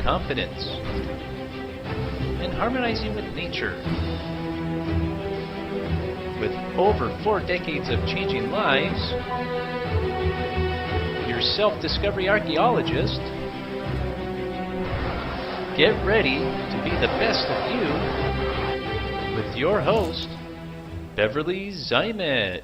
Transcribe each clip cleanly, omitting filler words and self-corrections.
confidence and harmonizing with nature. With over 4 decades of changing lives, your self-discovery archaeologist, get ready to be the best of you with your host, Beverly Zeimet.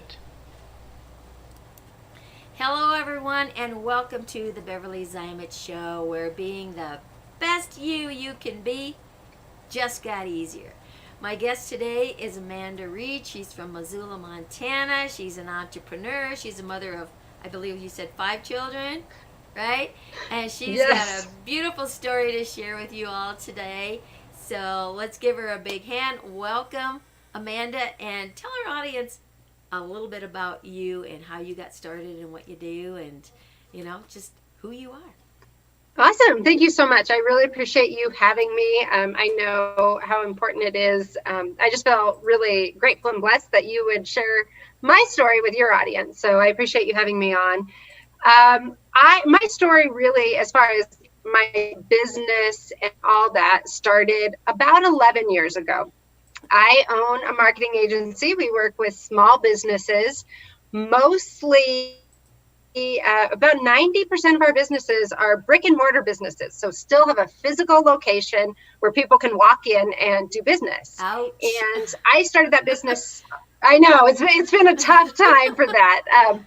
Hello everyone, and welcome to the Beverly Zeimet Show, where being the best you can be just got easier. My guest today is Amanda Reed. She's from Missoula, Montana. She's an entrepreneur. She's a mother of, I believe you said 5 children, right? And she's got a beautiful story to share with you all today. So let's give her a big hand. Welcome, Amanda, and tell our audience a little bit about you and how you got started and what you do and, just who you are. Awesome. Thank you so much. I really appreciate you having me. I know how important it is. I just felt really grateful and blessed that you would share my story with your audience. So I appreciate you having me on. My story really, as far as my business and all that, started about 11 years ago. I own a marketing agency. We work with small businesses, mostly about 90% of our businesses are brick and mortar businesses. So still have a physical location where people can walk in and do business. Ouch. And I started that business. I know it's been a tough time for that.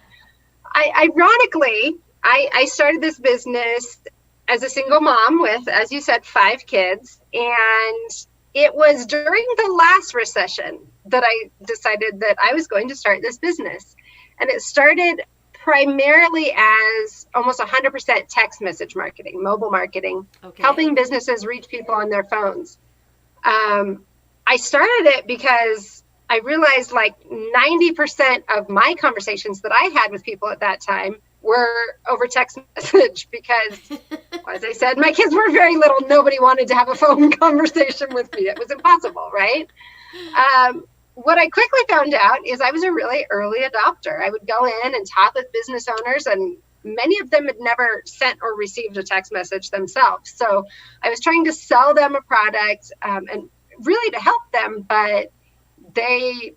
Ironically, I started this business as a single mom with, as you said, 5 kids. And it was during the last recession that I decided that I was going to start this business. And it started primarily as almost 100% text message marketing, mobile marketing, helping businesses reach people on their phones. I started it because I realized like 90% of my conversations that I had with people at that time were over text message because, as I said, my kids were very little. Nobody wanted to have a phone conversation with me. It was impossible, right? What I quickly found out is I was a really early adopter. I would go in and talk with business owners, and many of them had never sent or received a text message themselves. So I was trying to sell them a product and really to help them, but they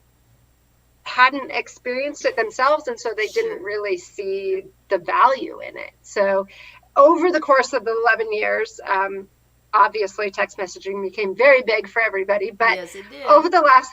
hadn't experienced it themselves, and so they didn't really see the value in it. So over the course of the 11 years, obviously text messaging became very big for everybody, but yes, it did. Over the last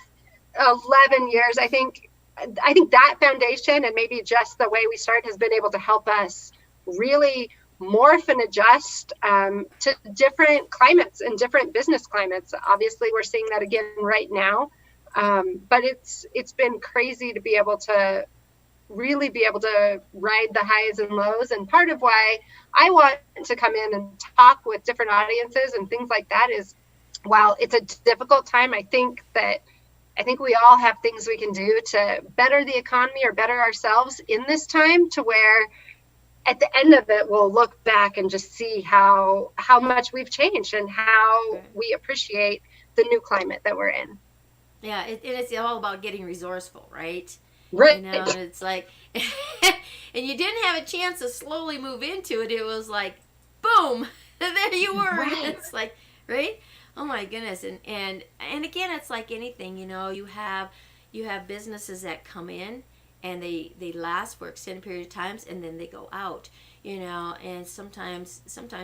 11 years, I think that foundation and maybe just the way we start has been able to help us really morph and adjust to different climates and different business climates. Obviously, we're seeing that again right now. But it's been crazy to be able to really be able to ride the highs and lows. And part of why I want to come in and talk with different audiences and things like that is, while it's a difficult time, I think we all have things we can do to better the economy or better ourselves in this time, to where at the end of it, we'll look back and just see how much we've changed and how we appreciate the new climate that we're in. Yeah, it's all about getting resourceful, right? Right. It's like, and you didn't have a chance to slowly move into it. It was like, boom, there you were. Right. It's like, right? Oh my goodness. And again, it's like anything, you have businesses that come in and they last for extended period of times, and then they go out, and sometimes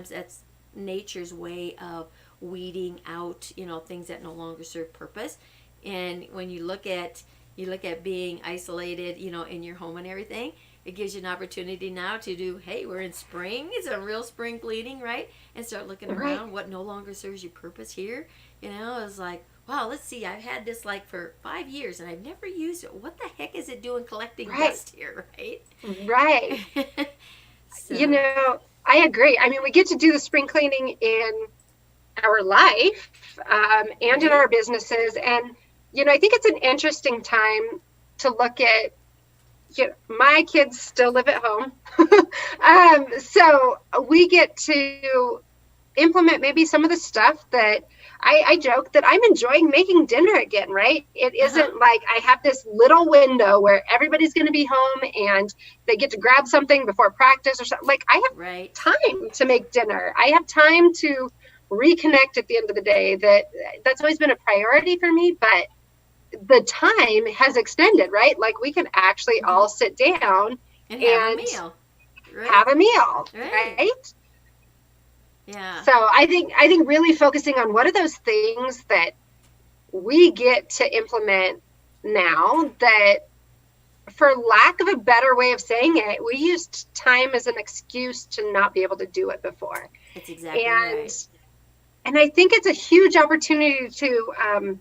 that's nature's way of weeding out, things that no longer serve purpose. And when you look at being isolated, in your home and everything, it gives you an opportunity now to do, hey, we're in spring. It's a real spring cleaning, right? And start looking around what no longer serves you purpose here. It's like, wow, let's see. I've had this like for 5 years and I've never used it. What the heck is it doing collecting dust here, right? Right. So. I agree. I mean, we get to do the spring cleaning in our life and in our businesses. And I think it's an interesting time to look at, my kids still live at home. So we get to implement maybe some of the stuff that I joke that I'm enjoying making dinner again, right? It isn't like I have this little window where everybody's going to be home and they get to grab something before practice or something. Like I have time to make dinner. I have time to reconnect at the end of the day. That's always been a priority for me, but the time has extended, right? Like we can actually all sit down and have a meal. Right. Have a meal, Right. right? Yeah. So I think really focusing on what are those things that we get to implement now that, for lack of a better way of saying it, we used time as an excuse to not be able to do it before. That's exactly right. And I think it's a huge opportunity to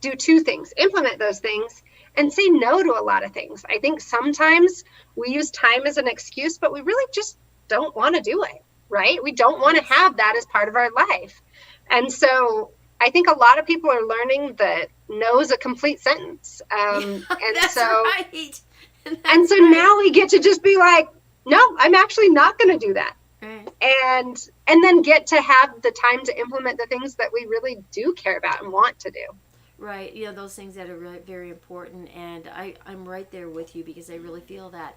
do two things: implement those things and say no to a lot of things. I think sometimes we use time as an excuse, but we really just don't want to do it, right? We don't want to have that as part of our life. And so I think a lot of people are learning that no is a complete sentence. And That's so, right. And so now we get to just be like, no, I'm actually not going to do that. Right. And then get to have the time to implement the things that we really do care about and want to do. Right. You know, those things that are really very important. And I'm right there with you, because I really feel that,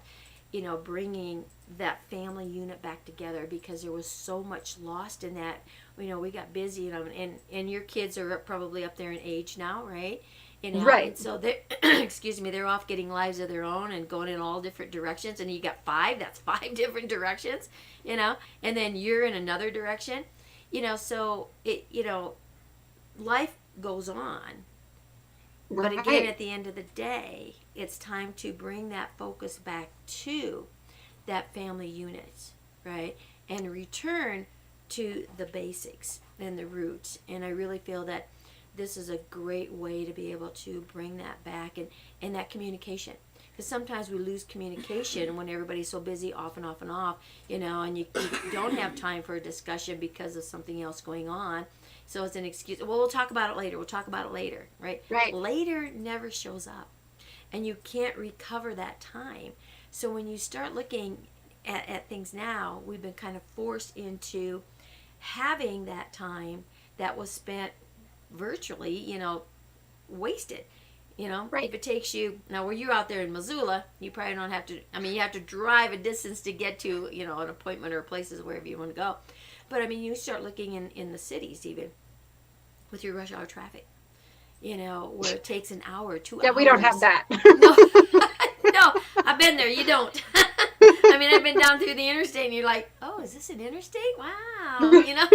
you know, bringing that family unit back together, because there was so much lost in that. You know, we got busy, you know, and your kids are probably up there in age now, right? You know, right. And so they, excuse me, they're off getting lives of their own and going in all different directions. And you got that's 5 different directions, you know, and then you're in another direction, you know, so it, you know, life goes on. Right. But again, at the end of the day, it's time to bring that focus back to that family unit, right? And return to the basics and the roots. And I really feel that this is a great way to be able to bring that back, and that communication. Because sometimes we lose communication when everybody's so busy off and off and off, you know, and you don't have time for a discussion because of something else going on. So it's an excuse. Well, we'll talk about it later. We'll talk about it later, right? Right. Later never shows up. And you can't recover that time. So when you start looking at things now, we've been kind of forced into having that time that was spent virtually, you know, wasted. You know, right. If it takes you, now where you're out there in Missoula, you probably don't have to, I mean, you have to drive a distance to get to, you know, an appointment or places wherever you want to go. But I mean, you start looking in the cities even with your rush hour traffic, you know, where it takes an hour, 2 hours. Yeah, we don't have that. No, I've been there. You don't. I mean, I've been down through the interstate, and you're like, oh, is this an interstate? Wow, you know.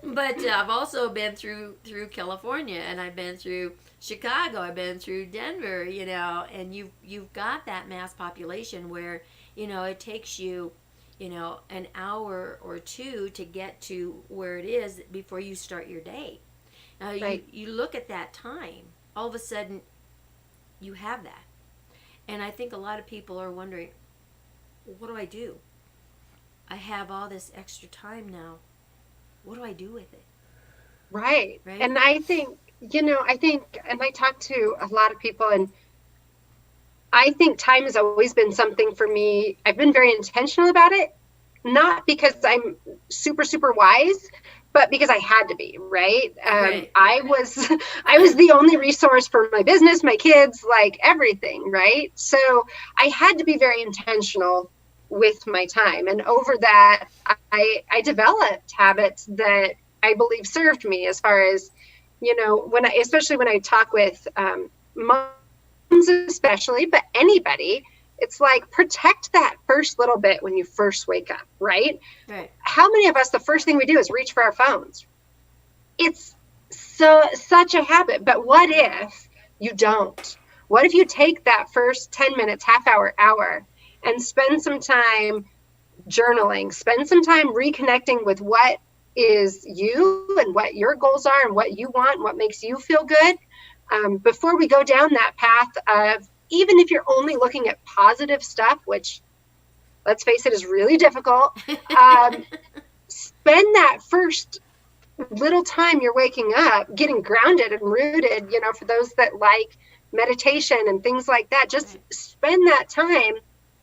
But I've also been through California, and I've been through Chicago. I've been through Denver, you know, and you've got that mass population where, you know, it takes you, you know, an hour or two to get to where it is before you start your day. Now, right. you look at that time, all of a sudden, you have that. And I think a lot of people are wondering, what do I do? I have all this extra time now. What do I do with it? Right. And I think, you know, and I talk to a lot of people, and I think time has always been something for me. I've been very intentional about it, not because I'm super, super wise, but because I had to be, right? Right. I was the only resource for my business, my kids, like everything, right? So I had to be very intentional with my time. And over that, I developed habits that I believe served me, as far as, you know, especially when I talk with moms especially, but anybody, it's like, protect that first little bit when you first wake up, right? Right. How many of us, the first thing we do is reach for our phones? It's such a habit. But what if you don't? What if you take that first 10 minutes, half hour, and spend some time journaling, spend some time reconnecting with what is you and what your goals are and what you want and what makes you feel good, before we go down that path of, even if you're only looking at positive stuff, which, let's face it, is really difficult, spend that first little time you're waking up getting grounded and rooted, you know, for those that like meditation and things like that. Just spend that time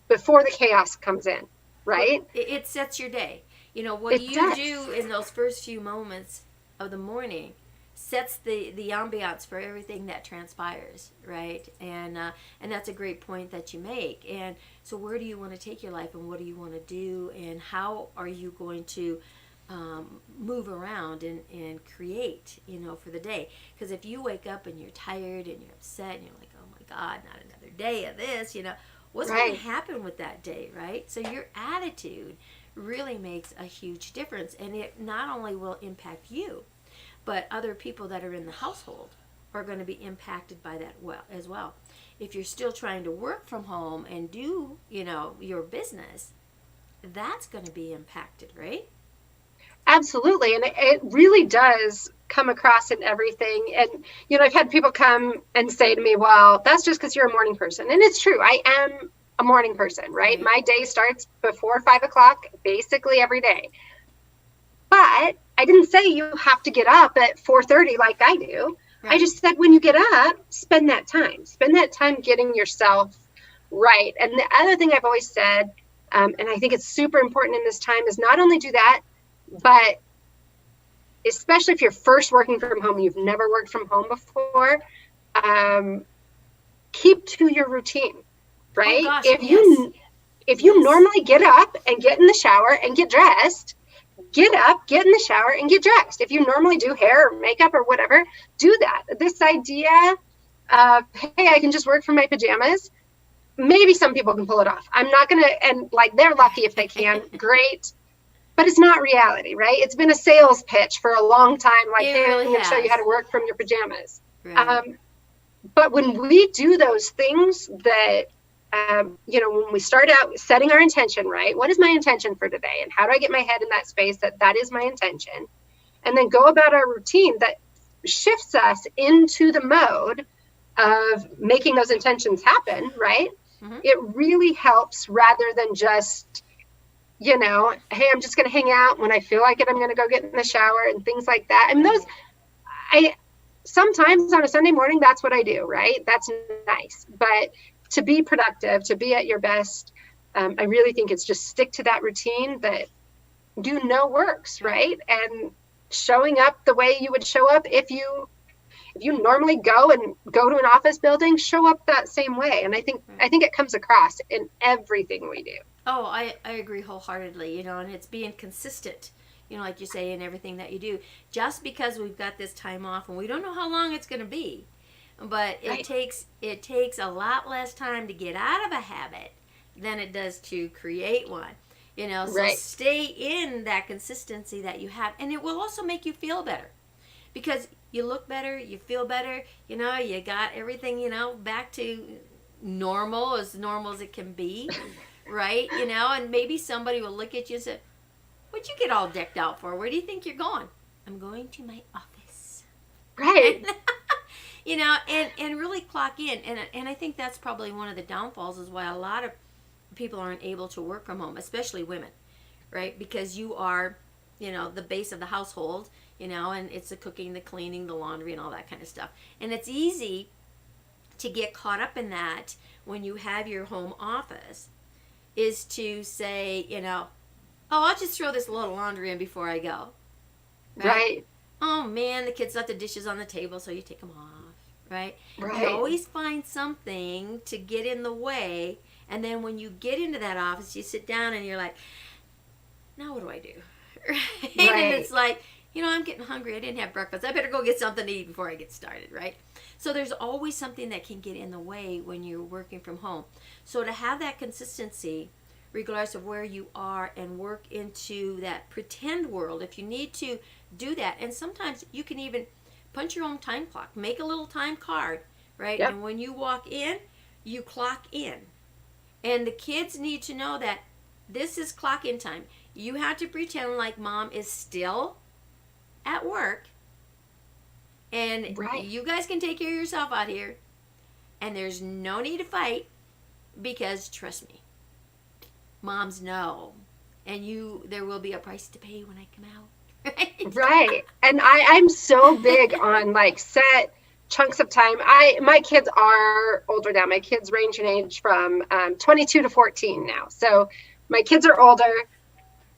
before the chaos comes in, right? It sets your day. You know, what you do in those first few moments of the morning sets the ambiance for everything that transpires, right? And that's a great point that you make. And so where do you want to take your life, and what do you want to do, and how are you going to move around and create, for the day. Because if you wake up and you're tired and you're upset and you're like, oh my God, not another day of this, what's going to happen with that day, right? So your attitude really makes a huge difference. And it not only will impact you, but other people that are in the household are going to be impacted by that as well. If you're still trying to work from home and do, your business, that's going to be impacted, right? Absolutely. And it really does come across in everything. And, I've had people come and say to me, well, that's just because you're a morning person. And it's true. I am a morning person, right? My day starts before 5 o'clock, basically every day. But I didn't say you have to get up at 4:30 like I do. Right. I just said, when you get up, spend that time getting yourself right. And the other thing I've always said, and I think it's super important in this time, is not only do that, but especially if you're first working from home, you've never worked from home before, keep to your routine, right? Oh gosh, if you normally get up and get in the shower and get dressed, get up, get in the shower and get dressed. If you normally do hair or makeup or whatever, do that. This idea of, hey, I can just work from my pajamas, maybe some people can pull it off. I'm not going to, and like they're lucky if they can, great. But it's not reality, right? It's been a sales pitch for a long time. Like, hey, I'm going to show you how to work from your pajamas. Right. But when we do those things that, when we start out setting our intention, right? What is my intention for today? And how do I get my head in that space that is my intention? And then go about our routine that shifts us into the mode of making those intentions happen, right? Mm-hmm. It really helps rather than just, hey, I'm just going to hang out. When I feel like it, I'm going to go get in the shower and things like that. I mean, sometimes on a Sunday morning, that's what I do, right? That's nice. But to be productive, to be at your best, I really think it's just stick to that routine that works, right? And showing up the way you would show up if you normally go to an office building, show up that same way. And I think it comes across in everything we do. Oh, I agree wholeheartedly, and it's being consistent, like you say, in everything that you do. Just because we've got this time off and we don't know how long it's going to be, but it takes a lot less time to get out of a habit than it does to create one. So stay in that consistency that you have, and it will also make you feel better because you look better, you feel better, you got everything, back to normal as it can be. Right? And maybe somebody will look at you and say, what'd you get all decked out for? Where do you think you're going? I'm going to my office. Right. And really clock in. And I think that's probably one of the downfalls is why a lot of people aren't able to work from home, especially women, right? Because you are, the base of the household, and it's the cooking, the cleaning, the laundry, and all that kind of stuff. And it's easy to get caught up in that when you have your home office, is to say, oh, I'll just throw this little laundry in before I go. Right. Oh, man, the kids left the dishes on the table, so you take them off, right? You always find something to get in the way, and then when you get into that office, you sit down and you're like, now what do I do? Right? And it's like, I'm getting hungry. I didn't have breakfast. I better go get something to eat before I get started, right? So there's always something that can get in the way when you're working from home. So to have that consistency, regardless of where you are, and work into that pretend world, if you need to do that. And sometimes you can even punch your own time clock. Make a little time card, right? Yep. And when you walk in, you clock in. And the kids need to know that this is clock in time. You have to pretend like mom is still at work. And you guys can take care of yourself out here. And there's no need to fight because, trust me, moms know. And there will be a price to pay when I come out. Right. And I'm so big on set chunks of time. My kids are older now. My kids range in age from 22 to 14 now. So my kids are older.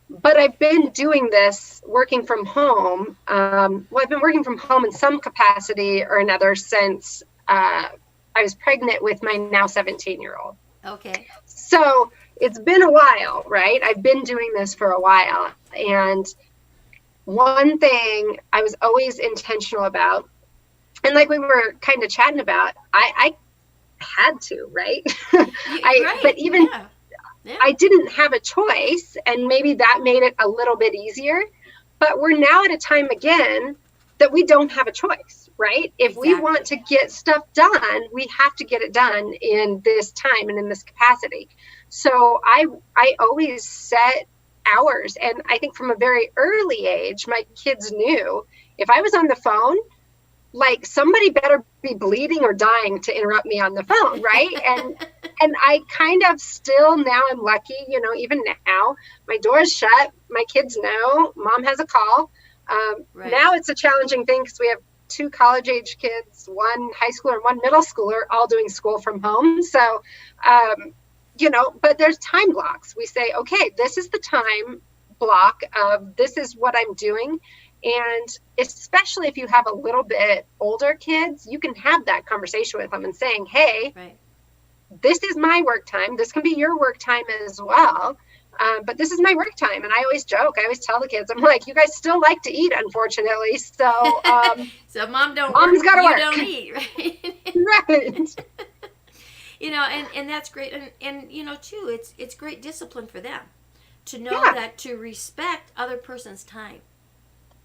But I've been doing this working from home. I've been working from home in some capacity or another since I was pregnant with my now 17-year-old. Okay. So it's been a while, right? I've been doing this for a while. And one thing I was always intentional about, and like we were kind of chatting about, I had to, right? Right. But even Yeah. Yeah. I didn't have a choice, and maybe that made it a little bit easier. But we're now at a time again that we don't have a choice, right? If we want to get stuff done, we have to get it done in this time and in this capacity. So I always set hours, and I think from a very early age, my kids knew if I was on the phone, like somebody better be bleeding or dying to interrupt me on the phone, right? And I kind of still now I'm lucky, you know, even now my door's shut, my kids know mom has a call. Right. Now it's a challenging thing because we have 2 college age kids, 1 high schooler and 1 middle schooler, all doing school from home. So, you know, but there's time blocks. We say, okay, this is the time block of this is what I'm doing. And especially if you have a little bit older kids, you can have that conversation with them and saying, hey, Right. this is my work time. This can be your work time as well. But this is my work time. And I always joke. I always tell the kids, I'm like, you guys still like to eat, unfortunately. So, So mom's gotta you work. don't eat, right? Right. You know, and that's great. And you know, too, it's great discipline for them to know Yeah. that to respect other person's time,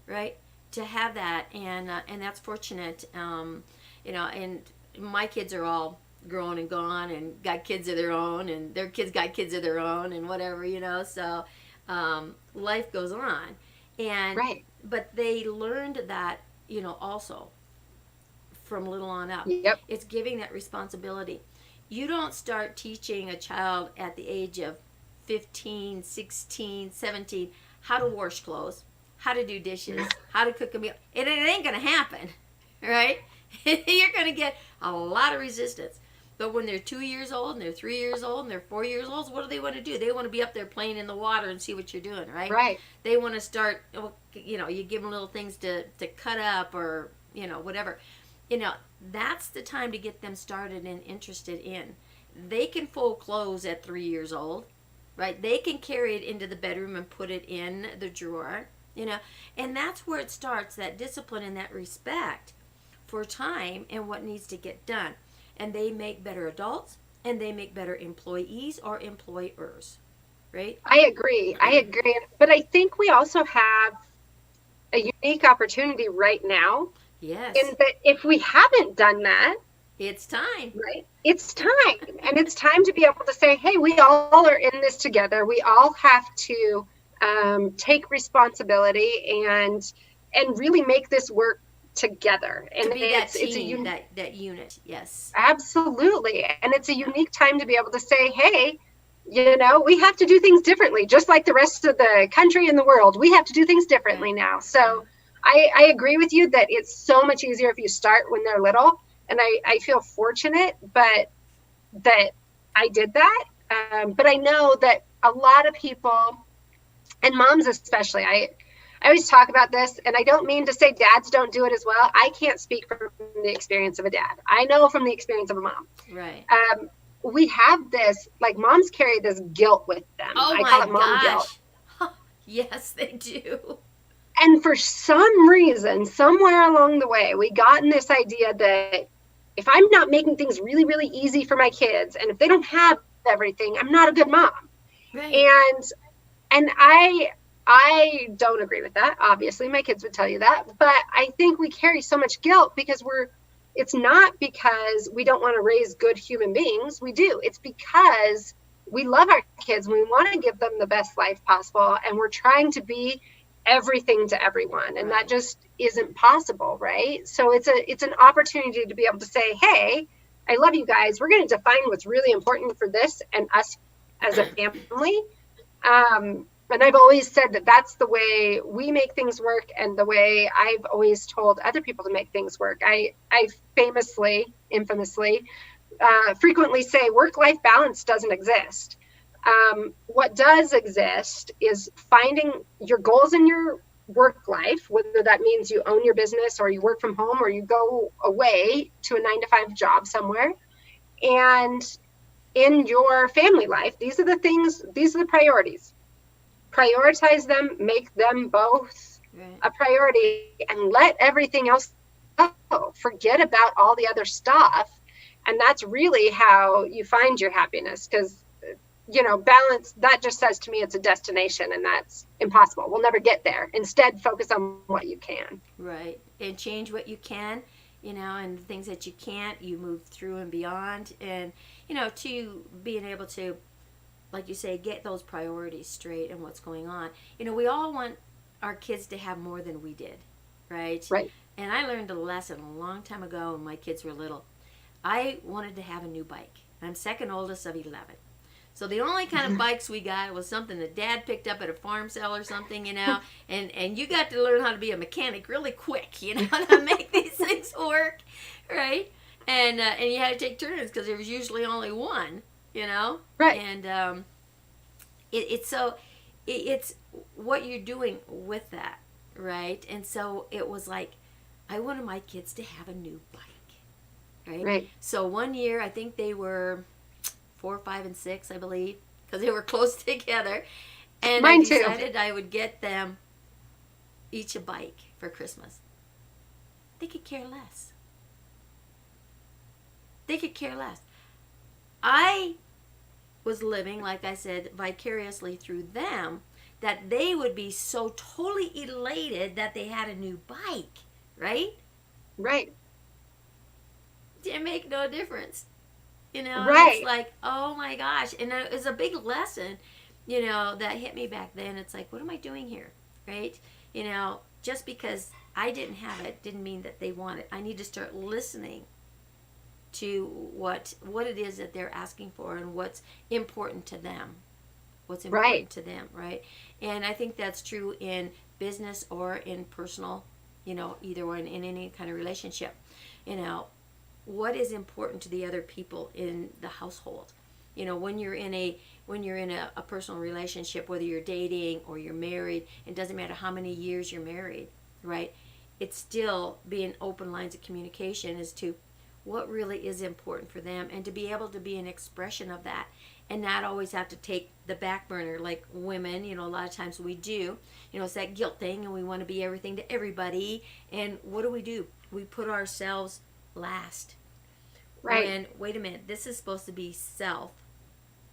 right? To have that, and that's fortunate. You know, and my kids are all grown and gone and got kids of their own, and their kids got kids of their own, and whatever, you know. So life goes on, and Right. but they learned that, you know, also from little on up. Yep. It's giving that responsibility. You don't start teaching a child at the age of 15, 16, 17 how to wash clothes, how to do dishes, how to cook a meal. It ain't going to happen, right? You're going to get a lot of resistance. But when they're 2 years old and they're 3 years old and they're 4 years old, what do they want to do? They want to be up there playing in the water and see what you're doing, right? Right. They want to start, you know, you give them little things to cut up or, you know, whatever. You know, that's the time to get them started and interested in. They can fold clothes at 3 years old, right? They can carry it into the bedroom and put it in the drawer, you know. And that's where it starts, that discipline and that respect for time and what needs to get done. And they make better adults, and they make better employees or employers, right? I agree. But I think we also have a unique opportunity right now. Yes. In that if we haven't done that, It's time. right, it's time. And it's time to be able to say, hey, we all are in this together. We all have to take responsibility and really make this work together. And To be that it's a team, that unit, yes. absolutely. And it's a unique time to be able to say, hey, you know, we have to do things differently, just like the rest of the country and the world. We have to do things differently now. So I agree with you that it's so much easier if you start when they're little. And I feel fortunate, but that I did that. But I know that a lot of people, and moms especially, I always talk about this, and I don't mean to say dads don't do it as well. I can't speak from the experience of a dad. I know from the experience of a mom. Right. We have this, like moms carry this guilt with them. Oh I my call it mom guilt. gosh. Yes, they do. And for some reason, somewhere along the way, we got in this idea that if I'm not making things really, really easy for my kids, and if they don't have everything, I'm not a good mom. Right. And I don't agree with that. Obviously, my kids would tell you that. But I think we carry so much guilt because it's not because we don't want to raise good human beings. We do. It's because we love our kids and we want to give them the best life possible. And we're trying to be everything to everyone. And that just isn't possible, right? So it's an opportunity to be able to say, hey, I love you guys. We're going to define what's really important for this and us as a family. And I've always said that that's the way we make things work and the way I've always told other people to make things work. I infamously, frequently say work-life balance doesn't exist. What does exist is finding your goals in your work life, whether that means you own your business or you work from home or you go away to a 9-to-5 job somewhere. And in your family life, these are the priorities. Prioritize them, make them both a priority and let everything else go. Forget about all the other stuff. And that's really how you find your happiness. Because, balance, that just says to me it's a destination, and that's impossible. We'll never get there. Instead, focus on what you can. Right. And change what you can, and the things that you can't, you move through and beyond. And, to being able to, like you say, get those priorities straight and what's going on. We all want our kids to have more than we did, right? Right. And I learned a lesson a long time ago when my kids were little. I wanted to have a new bike. I'm second oldest of 11. So the only kind of bikes we got was something that Dad picked up at a farm sale or something, and you got to learn how to be a mechanic really quick, to make these things work, right? And you had to take turns because there was usually only one, Right. And it's what you're doing with that, right? And so it was like, I wanted my kids to have a new bike, right? So one year, I think they were 4, 5, and 6, I believe, because they were close together. And Mine I decided too. I would get them each a bike for Christmas. They could care less. They could care less. I was living, like I said, vicariously through them, that they would be so totally elated that they had a new bike, right? Right. Didn't make no difference. Right. It's like, oh my gosh. And it was a big lesson, that hit me back then. It's like, what am I doing here, right? Just because I didn't have it didn't mean that they want it. I need to start listening to what it is that they're asking for and what's important to them. What's important to them, right? And I think that's true in business or in personal, either one, in any kind of relationship. What is important to the other people in the household? When you're in a personal relationship, whether you're dating or you're married, it doesn't matter how many years you're married, right? It's still being open lines of communication as to what really is important for them, and to be able to be an expression of that, and not always have to take the back burner like women, a lot of times we do. It's that guilt thing, and we want to be everything to everybody. And what do? We put ourselves last. Right. And wait a minute, this is supposed to be self.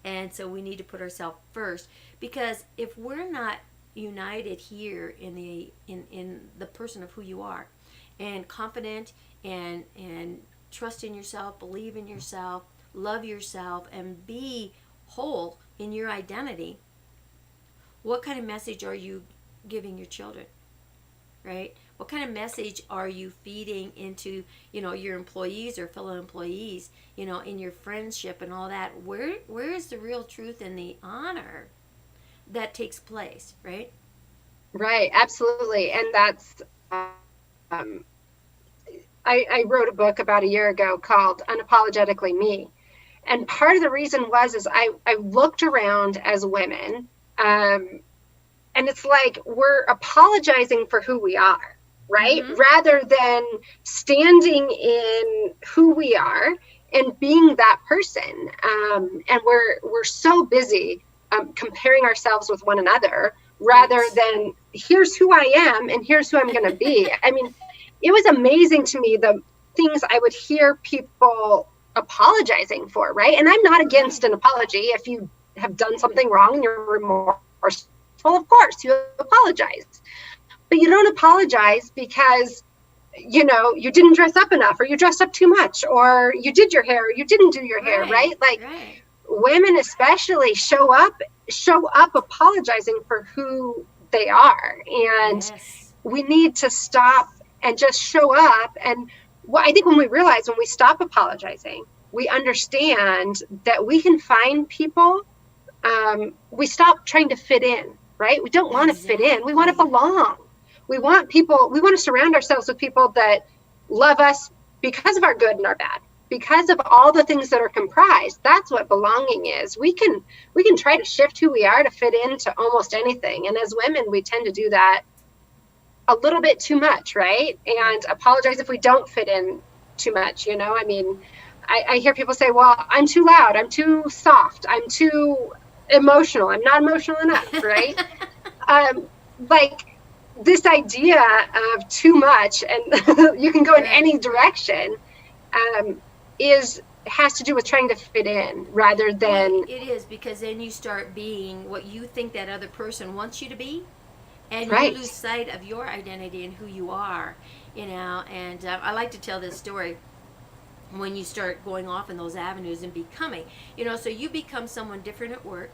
And so we need to put ourselves first, because if we're not united here in the person of who you are, and confident and trust in yourself, believe in yourself, love yourself, and be whole in your identity, what kind of message are you giving your children, right? What kind of message are you feeding into, your employees or fellow employees, in your friendship and all that? Where is the real truth and the honor that takes place, right? Right, absolutely. And that's, I wrote a book about a year ago called Unapologetically Me. And part of the reason is I looked around as women, and it's like we're apologizing for who we are, right? Mm-hmm. Rather than standing in who we are and being that person. And we're so busy comparing ourselves with one another rather than here's who I am and here's who I'm going to be. I mean, it was amazing to me, the things I would hear people apologizing for, right? And I'm not against an apology. If you have done something wrong and you're remorseful, of course, you apologize. But you don't apologize because, you didn't dress up enough, or you dressed up too much, or you did your hair, or you didn't do your hair, right? Like, women especially show up apologizing for who they are. And we need to stop and just show up. And I think when we stop apologizing, we understand that we can find people. We stop trying to fit in, right? We don't want to fit in. We want to belong. We want to surround ourselves with people that love us because of our good and our bad, because of all the things that are comprised. That's what belonging is. We can try to shift who we are to fit into almost anything. And as women, we tend to do that a little bit too much, right? And apologize if we don't fit in too much, I mean, I hear people say, well, I'm too loud, I'm too soft, I'm too emotional, I'm not emotional enough, right? this idea of too much and you can go in any direction has to do with trying to fit in rather than. Well, it is, because then you start being what you think that other person wants you to be, and Right. you lose sight of your identity and who you are, and I like to tell this story when you start going off in those avenues and becoming, so you become someone different at work,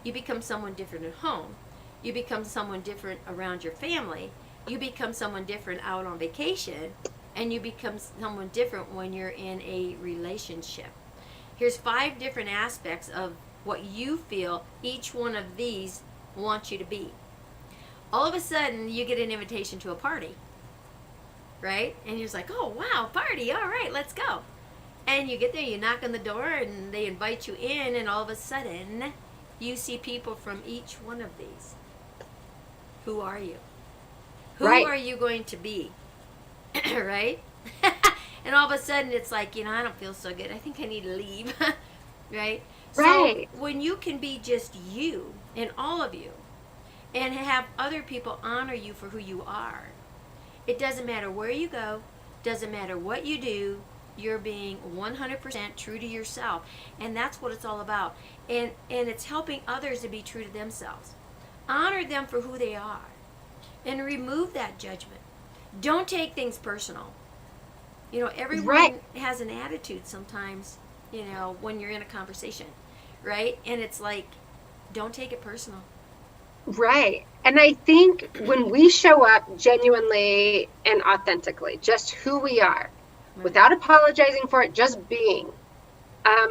you become someone different at home, you become someone different around your family, you become someone different out on vacation, and you become someone different when you're in a relationship. Here's 5 different aspects of what you feel each one of these wants you to be. All of a sudden, you get an invitation to a party, right? And you're just like, oh, wow, party, all right, let's go. And you get there, you knock on the door, and they invite you in, and all of a sudden, you see people from each one of these. Who are you? Who Right. are you going to be? Right? And all of a sudden, it's like, I don't feel so good. I think I need to leave. Right? Right. So when you can be just you, and all of you, and have other people honor you for who you are, it doesn't matter where you go, doesn't matter what you do, you're being 100% true to yourself. And that's what it's all about. And it's helping others to be true to themselves. Honor them for who they are. And remove that judgment. Don't take things personal. Everyone Right. has an attitude sometimes, when you're in a conversation, right? And it's like, don't take it personal. Right. And I think when we show up genuinely and authentically, just who we are, Right. without apologizing for it, just being,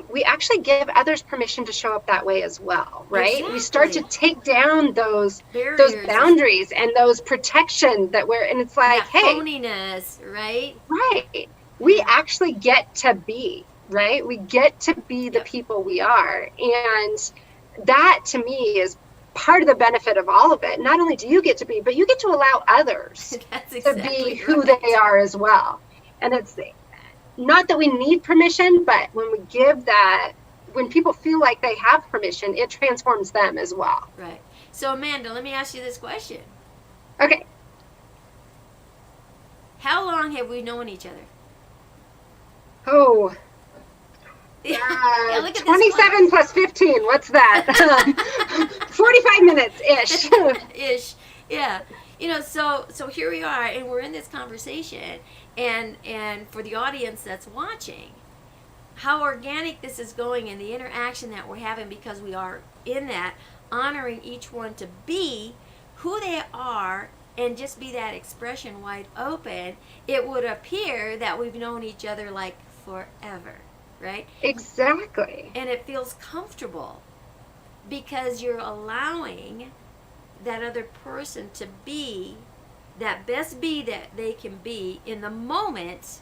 we actually give others permission to show up that way as well, right? Exactly. We start to take down those Barriers. boundaries and those protection and it's like, That hey, phoniness, right? right, we actually get to be, right? We get to be the Yep. people we are. And that to me is part of the benefit of all of it. Not only do you get to be, but you get to allow others That's to exactly be who right. they are as well. And it's not that we need permission, but when we give that, when people feel like they have permission, it transforms them as well. Right. So, Amanda, let me ask you this question. Okay. How long have we known each other? Oh, Yeah, look at this 27 plus 15. What's that? 45 minutes ish. one. Ish. Yeah. So here we are, and we're in this conversation, and for the audience that's watching, how organic this is going and the interaction that we're having, because we are in that, honoring each one to be who they are and just be that expression wide open. It would appear that we've known each other like forever, right? Exactly. And it feels comfortable because you're allowing that other person to be that best be that they can be in the moment,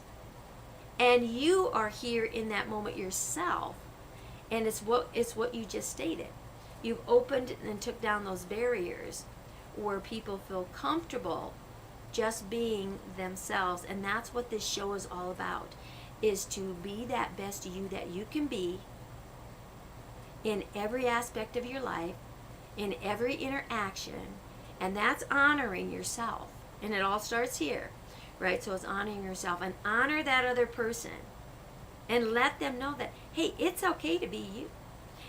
and you are here in that moment yourself. And it's what you just stated. You've opened and took down those barriers where people feel comfortable just being themselves. And that's what this show is all about, is to be that best you that you can be in every aspect of your life, in every interaction. And that's honoring yourself. And it all starts here, right? So it's honoring yourself, and honor that other person, and let them know that, hey, it's okay to be you.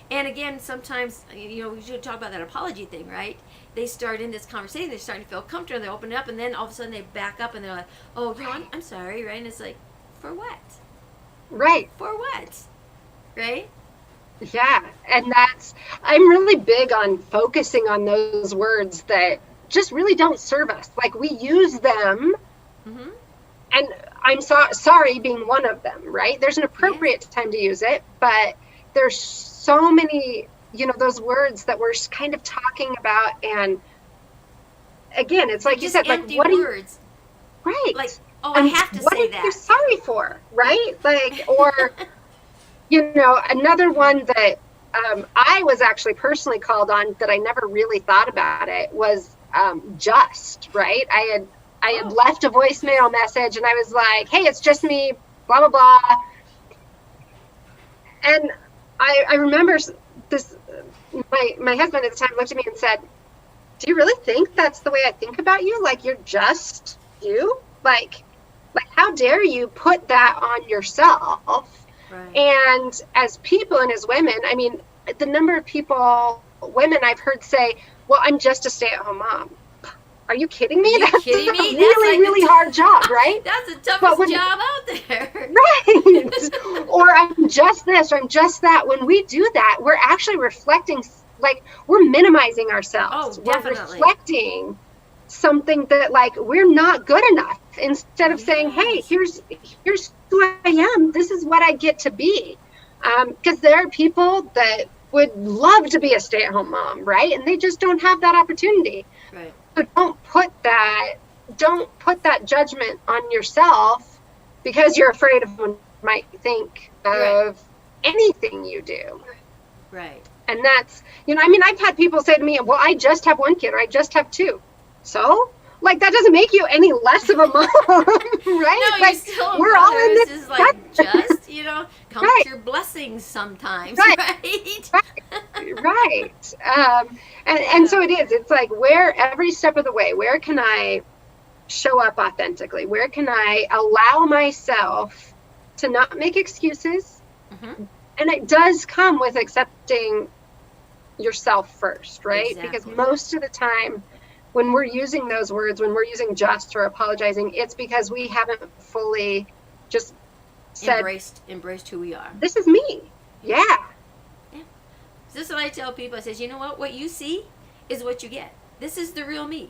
And again, sometimes, we should talk about that apology thing, right? They start in this conversation, they're starting to feel comfortable, they open up, and then all of a sudden they back up and they're like, oh, I'm sorry, right? And it's like, for what? Right. For what? Right? Yeah. And I'm really big on focusing on those words that just really don't serve us. Like, we use them, Mm-hmm. and I'm sorry being one of them, right? There's an appropriate time to use it, but there's so many, those words that we're kind of talking about. And again, it's like you said, like, empty what words. right. Like, oh, I have to what say are that. you sorry for, right? Like, or, another one that I was actually personally called on that I never really thought about it was just, right? I had left a voicemail message and I was like, hey, it's just me, blah, blah, blah. And I remember this, my husband at the time looked at me and said, do you really think that's the way I think about you? Like, you're just you? Like how dare you put that on yourself? Right. And as people and as women, I mean, the number of women I've heard say, well, I'm just a stay-at-home mom. Are you kidding me? Are you That's kidding me? a really, really hard job, right? That's the toughest job out there. Right. Or I'm just this, or I'm just that. When we do that, we're actually reflecting, like, we're minimizing ourselves. Oh, We're definitely. reflecting something that, like, we're not good enough, instead of saying, hey, here's who I am. This is what I get to be. Because there are people that would love to be a stay-at-home mom, right? And they just don't have that opportunity. Right. So don't put that judgment on yourself because you're afraid of what might think of anything you do. Right. And that's, I mean, I've had people say to me, well, I just have one kid, or I just have two. So, like, that doesn't make you any less of a mom, right? No, like, you're still we're all in this. Is like, just, count Right. your blessings sometimes, Right. Right? Right. And so it is. It's like, where every step of the way, where can I show up authentically? Where can I allow myself to not make excuses? Mm-hmm. And it does come with accepting yourself first, right? Exactly. Because most of the time, when we're using those words, when we're using just or apologizing, it's because we haven't fully just said, embraced who we are. This is me. Yeah. This is what I tell people. I says, you know what you see is what you get. This is the real me.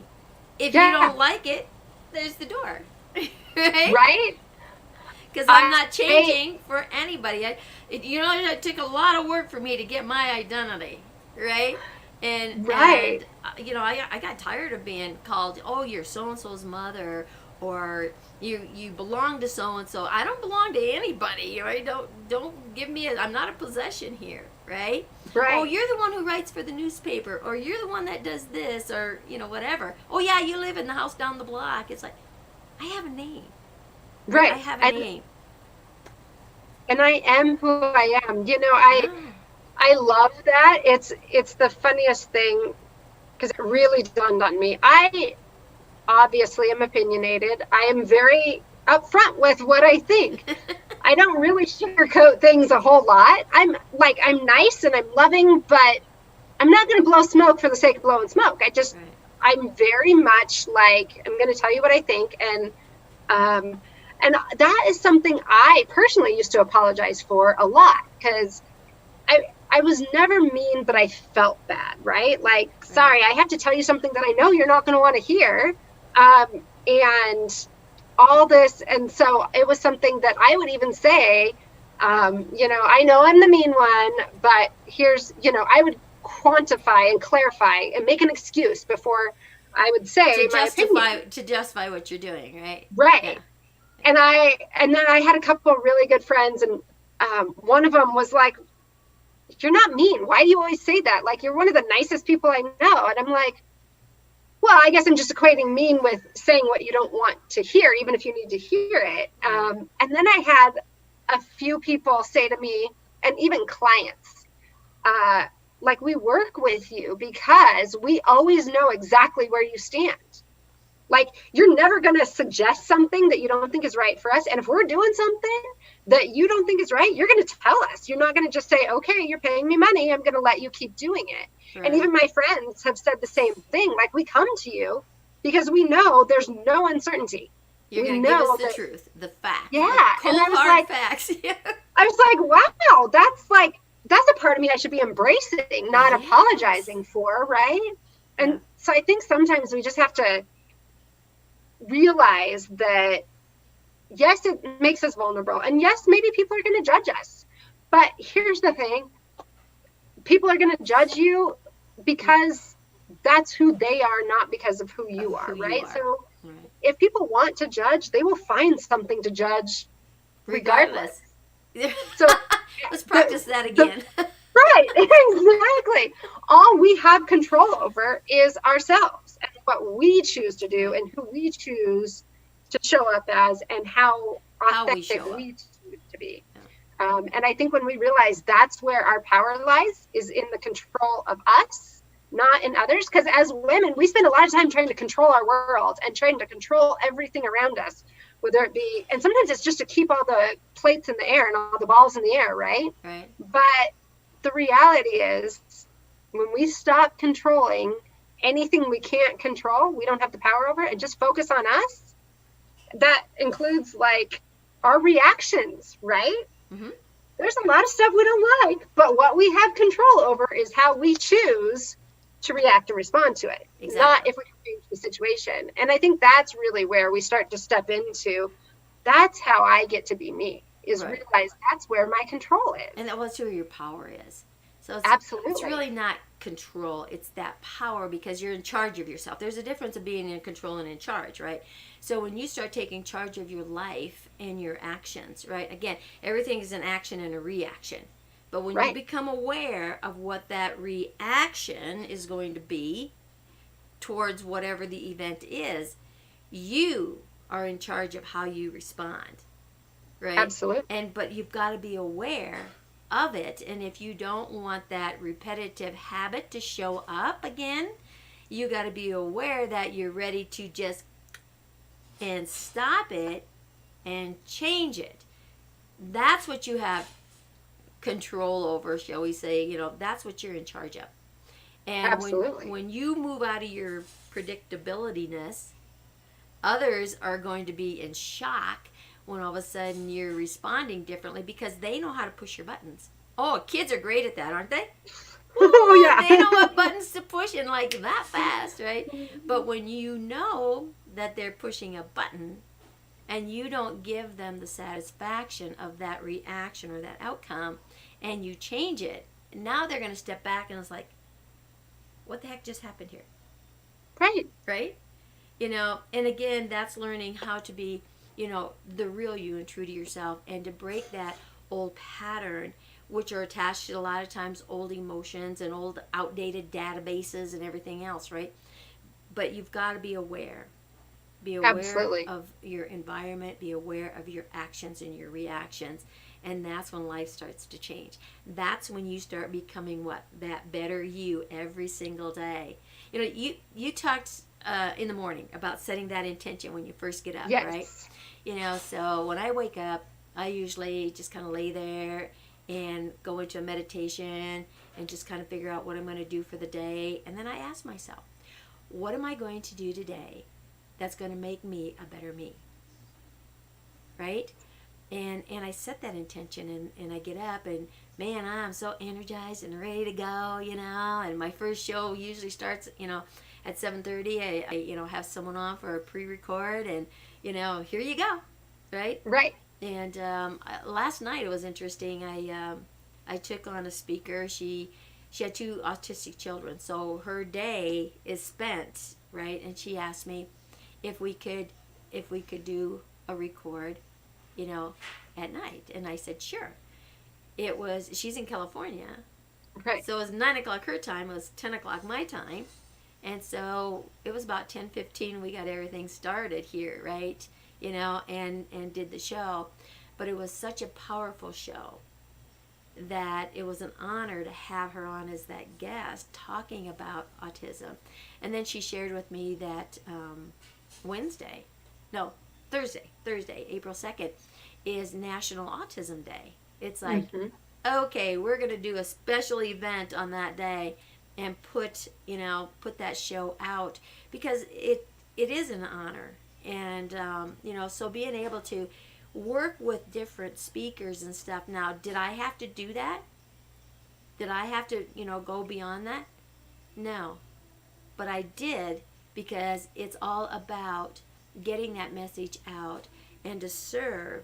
If Yeah. you don't like it, there's the door. Right? Right? Because I'm not changing for anybody. It took a lot of work for me to get my identity, right? And I got tired of being called, oh, you're so-and-so's mother, or you belong to so-and-so. I don't belong to anybody, right? Don't give me I'm not a possession here, right? Right. Oh, you're the one who writes for the newspaper, or you're the one that does this, or, whatever. Oh, yeah, you live in the house down the block. It's like, I have a name. Right. I have a name. And I am who I am. I love that. It's the funniest thing, because it really dawned on me. I obviously am opinionated. I am very upfront with what I think. I don't really sugarcoat things a whole lot. I'm nice and I'm loving, but I'm not going to blow smoke for the sake of blowing smoke. I'm very much like, I'm going to tell you what I think. And that is something I personally used to apologize for a lot, because I was never mean, but I felt bad, right? Like, sorry, I have to tell you something that I know you're not going to want to hear. And all this. And so it was something that I would even say, I know I'm the mean one, but here's, I would quantify and clarify and make an excuse before I would say to justify what you're doing, right? Right. Yeah. And then I had a couple of really good friends, and one of them was like, you're not mean. Why do you always say that? Like, you're one of the nicest people I know. And I'm like, well, I guess I'm just equating mean with saying what you don't want to hear, even if you need to hear it. And then I had a few people say to me, and even clients, like, we work with you because we always know exactly where you stand. Like, you're never going to suggest something that you don't think is right for us. And if we're doing something that you don't think is right, you're going to tell us. You're not going to just say, okay, you're paying me money, I'm going to let you keep doing it. Right. And even my friends have said the same thing. Like, we come to you because we know there's no uncertainty. You're going to give us the truth, the facts. Yeah. Cold, and I was hard facts. I was like, wow, that's a part of me I should be embracing, not apologizing for, right? And so I think sometimes we just have to realize that, yes, it makes us vulnerable, and yes, maybe people are going to judge us, but here's the thing: people are going to judge you because that's who they are, not because of who you are, right? So if people want to judge, they will find something to judge regardless. So let's practice that again. Right, exactly. All we have control over is ourselves and what we choose to do and who we choose to show up as, and how authentic we choose to be. And I think when we realize that's where our power lies, is in the control of us not in others. Because as women, we spend a lot of time trying to control our world and trying to control everything around us, whether it be, and sometimes it's just to keep all the plates in the air and all the balls in the air, right? Right. But the reality is, when we stop controlling anything we can't control, we don't have the power over it, and just focus on us, that includes like our reactions, right? Mm-hmm. There's a lot of stuff we don't like, but what we have control over is how we choose to react and respond to it, Exactly. not if we can change the situation. And I think that's really where we start to step into, that's how I get to be me, is Right. realize that's where my control is. And that's where your power is. So Absolutely. it's really not control. It's that power, because you're in charge of yourself. There's a difference of being in control and in charge, right? So when you start taking charge of your life and your actions, right? Again, everything is an action and a reaction. But when Right. you become aware of what that reaction is going to be towards whatever the event is, you are in charge of how you respond, right? Absolutely. But you've got to be aware of it. And if you don't want that repetitive habit to show up again, you got to be aware that you're ready to just and stop it and change it. That's what you have control over, shall we say. That's what you're in charge of. And Absolutely. when you move out of your predictability-ness, others are going to be in shock when all of a sudden you're responding differently, because they know how to push your buttons. Oh, kids are great at that, aren't they? Oh, yeah. They know what buttons to push, and like that fast, right? But when you know that they're pushing a button and you don't give them the satisfaction of that reaction or that outcome, and you change it, now they're going to step back and it's like, what the heck just happened here? Right. Right? And again, that's learning how to be, the real you and true to yourself, and to break that old pattern, which are attached to a lot of times old emotions and old outdated databases and everything else, right? But you've got to be aware. Be aware Absolutely. of your environment, be aware of your actions and your reactions, and that's when life starts to change. That's when you start becoming that better you every single day. You talked in the morning about setting that intention when you first get up, Yes. right? So when I wake up, I usually just kind of lay there and go into a meditation and just kind of figure out what I'm going to do for the day. And then I ask myself, what am I going to do today that's going to make me a better me? Right? And I set that intention, and I get up, and man, I'm so energized and ready to go, and my first show usually starts, at 7:30. I have someone on for a pre-record, and, here you go, right? Right. And last night it was interesting. I took on a speaker. She had 2 autistic children, so her day is spent, right? And she asked me if we could do a record, at night, and I said sure. She's in California, Right. so it was 9 o'clock her time. It was 10 o'clock my time, and so it was about 10:15. We got everything started here, right? And did the show. But it was such a powerful show that it was an honor to have her on as that guest talking about autism. And then she shared with me that Thursday, April 2nd, is National Autism Day. It's like, okay, we're going to do a special event on that day and put that show out, because it is an honor. And, so being able to work with different speakers and stuff. Now, did I have to do that? Did I have to, go beyond that? No. But I did, because it's all about getting that message out and to serve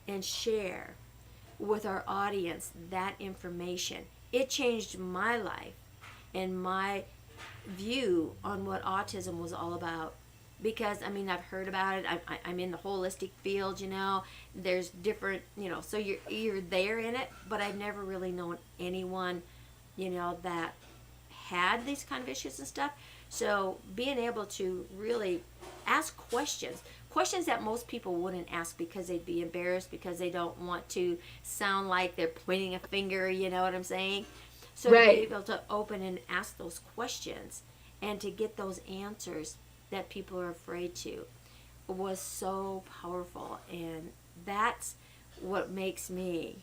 and share with our audience that information. It changed my life and my view on what autism was all about. Because, I've heard about it. I'm in the holistic field, There's different, so you're there in it. But I've never really known anyone, that had these kind of issues and stuff. So being able to really ask questions that most people wouldn't ask, because they'd be embarrassed, because they don't want to sound like they're pointing a finger, you know what I'm saying? So to be able to open and ask those questions and to get those answers that people are afraid to was so powerful. And that's what makes me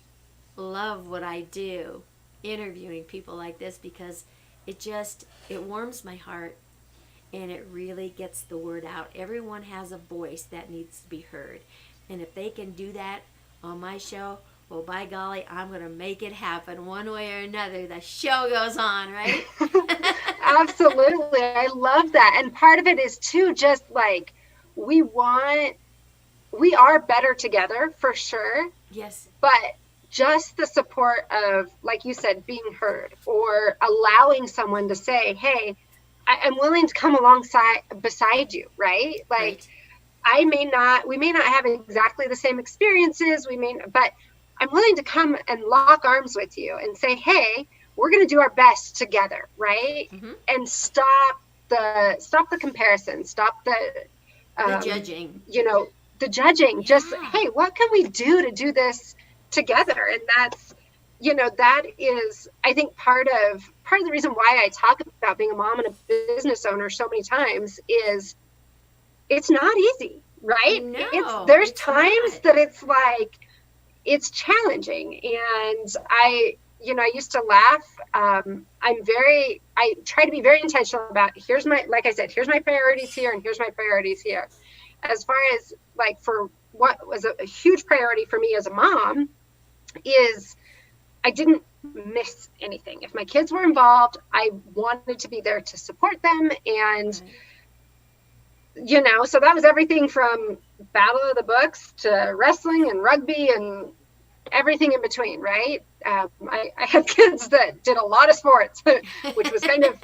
love what I do, interviewing people like this, because it warms my heart and it really gets the word out. Everyone has a voice that needs to be heard. And if they can do that on my show, well, by golly, I'm going to make it happen one way or another. The show goes on, right? Absolutely. I love that. And part of it is too, just like we are better together for sure. Yes. But just the support of, like you said, being heard, or allowing someone to say, hey, I'm willing to come beside you, right? Like, right. We may not have exactly the same experiences, but I'm willing to come and lock arms with you and say, hey, we're going to do our best together, right? Mm-hmm. And stop the comparison, stop the judging. The judging. Yeah. Just, hey, what can we do to do this together? And that's, that is, I think, part of the reason why I talk about being a mom and a business owner so many times is it's not easy, right? No, there's times that it's like, it's challenging. And I used to laugh. I try to be very intentional about, like I said, here's my priorities here and here's my priorities here. As far as like for what was a huge priority for me as a mom is I didn't miss anything. If my kids were involved, I wanted to be there to support them. And, so that was everything from Battle of the Books to wrestling and rugby and everything in between, right? I had kids that did a lot of sports, which was kind of,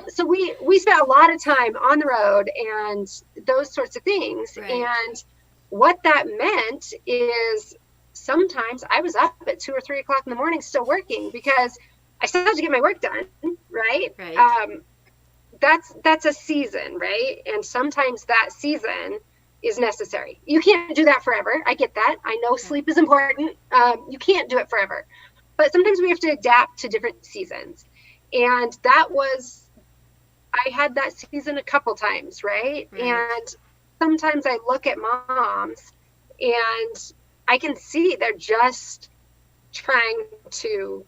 so we spent a lot of time on the road and those sorts of things. Right. And what that meant is sometimes I was up at 2 or 3 o'clock in the morning still working because I still had to get my work done, right? Right. That's a season, right? And sometimes that season is necessary. You can't do that forever. I get that. I know sleep is important. You can't do it forever. But sometimes we have to adapt to different seasons. And I had that season a couple times, right? And sometimes I look at moms and I can see they're just trying to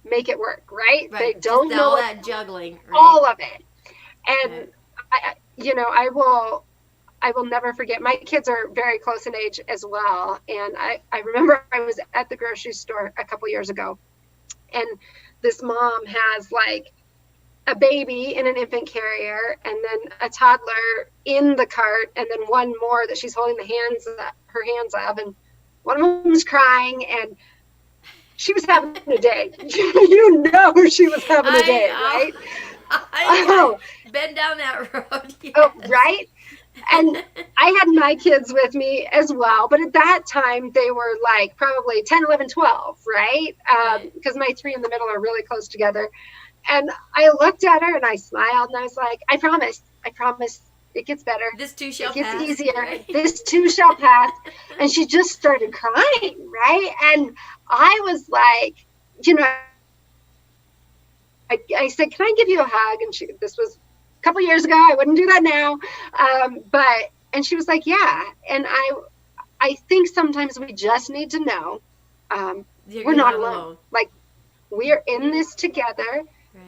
make it work, right? They don't know all that juggling, right? All of it. And I will never forget. My kids are very close in age as well. And I remember I was at the grocery store a couple years ago, and this mom has like a baby in an infant carrier and then a toddler in the cart and then one more that she's holding her hands of, and one of them was crying and she was having a day. She was having a day, right? I've been down that road. Yes. Oh, right? And I had my kids with me as well. But at that time, they were like probably 10, 11, 12, right? Because my 3 in the middle are really close together. And I looked at her and I smiled and I was like, I promise, it gets better. This too shall pass. It gets easier. Right? This too shall pass. And she just started crying, right? And I was like, I said, can I give you a hug? And this was a couple years ago. I wouldn't do that now. And she was like, yeah. And I think sometimes we just need to know we're not alone. Like, we're in this together.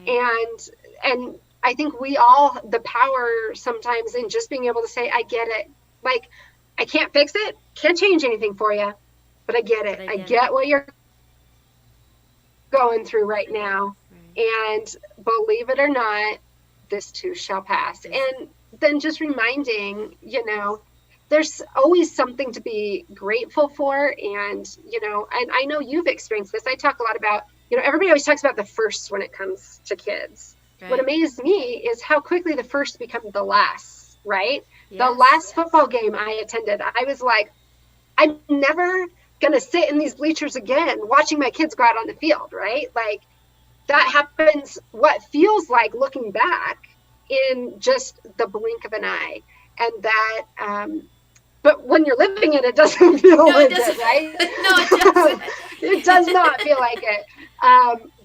Right. And I think we all, the power sometimes in just being able to say, I get it. Like, I can't fix it, can't change anything for you, but I get it. I get what you're going through right now. Right. And believe it or not, this too shall pass. And then just reminding, there's always something to be grateful for. And, and I know you've experienced this. I talk a lot about, everybody always talks about the firsts when it comes to kids. Right. What amazed me is how quickly the first become the last, right? Yes. The last football game I attended, I was like, I'm never going to sit in these bleachers again watching my kids go out on the field, right? Like, that happens, what feels like looking back in just the blink of an eye. And that, but when you're living it, it doesn't feel like it, right? No, it doesn't. It does not feel like it.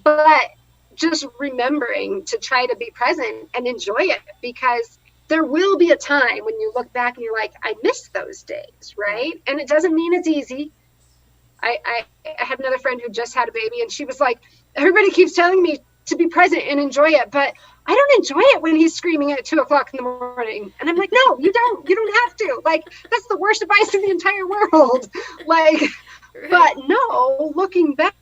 but just remembering to try to be present and enjoy it, because there will be a time when you look back and you're like, I miss those days, right? And it doesn't mean it's easy. I had another friend who just had a baby, and she was like, everybody keeps telling me to be present and enjoy it, but I don't enjoy it when he's screaming at 2:00 in the morning. And I'm like, no, you don't have to. Like, that's the worst advice in the entire world. Like, Right. but no, looking back,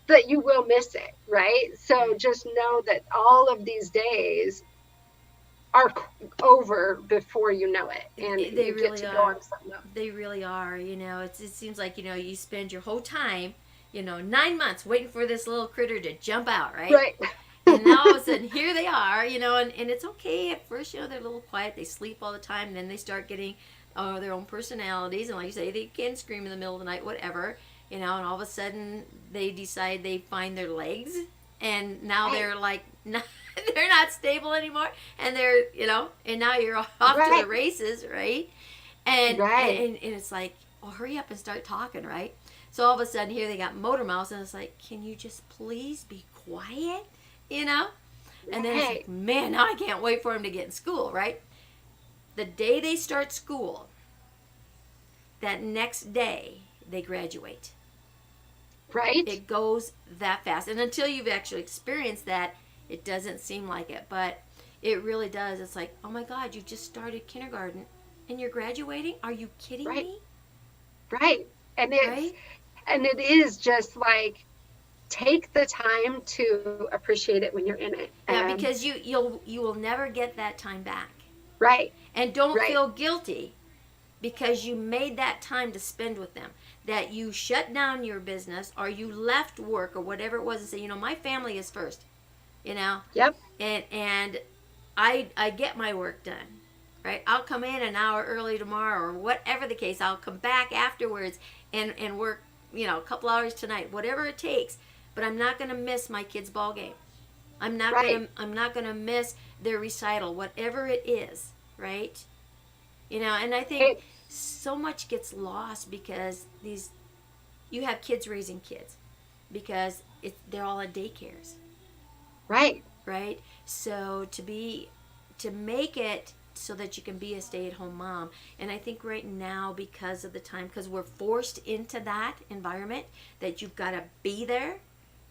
that you will miss it, right? So just know that all of these days are over before you know it, and They you really get to are. go on something else. They really are. It seems like, you spend your whole time, 9 months waiting for this little critter to jump out, right? Right. And now all of a sudden, here they are, and it's okay. At first, they're a little quiet. They sleep all the time. And then they start getting their own personalities. And like you say, they can scream in the middle of the night, whatever, and all of a sudden, they decide they find their legs. And now they're like, they're not stable anymore. And they're, and now you're off to the races, right? And, and it's like, well, hurry up and start talking, right? So all of a sudden, here they got motor mouths, and it's like, can you just please be quiet? And then it's like, man, now I can't wait for them to get in school, right? The day they start school, that next day they graduate. Right. It goes that fast. And until you've actually experienced that, it doesn't seem like it. But it really does. It's like, oh my God, you just started kindergarten and you're graduating? Are you kidding me? Right. And it is just like, take the time to appreciate it when you're in it. Yeah, because you will never get that time back. Right. And don't feel guilty because you made that time to spend with them. That you shut down your business or you left work or whatever it was and say, my family is first. Yep. And I get my work done. Right? I'll come in an hour early tomorrow or whatever the case. I'll come back afterwards and work, a couple hours tonight, whatever it takes. But I'm not going to miss my kids' ball game. I'm not going to miss their recital, whatever it is, right? And I think so much gets lost because you have kids raising kids because they're all at daycares. Right. Right? So to make it so that you can be a stay-at-home mom, and I think right now because of the time, because we're forced into that environment that you've got to be there.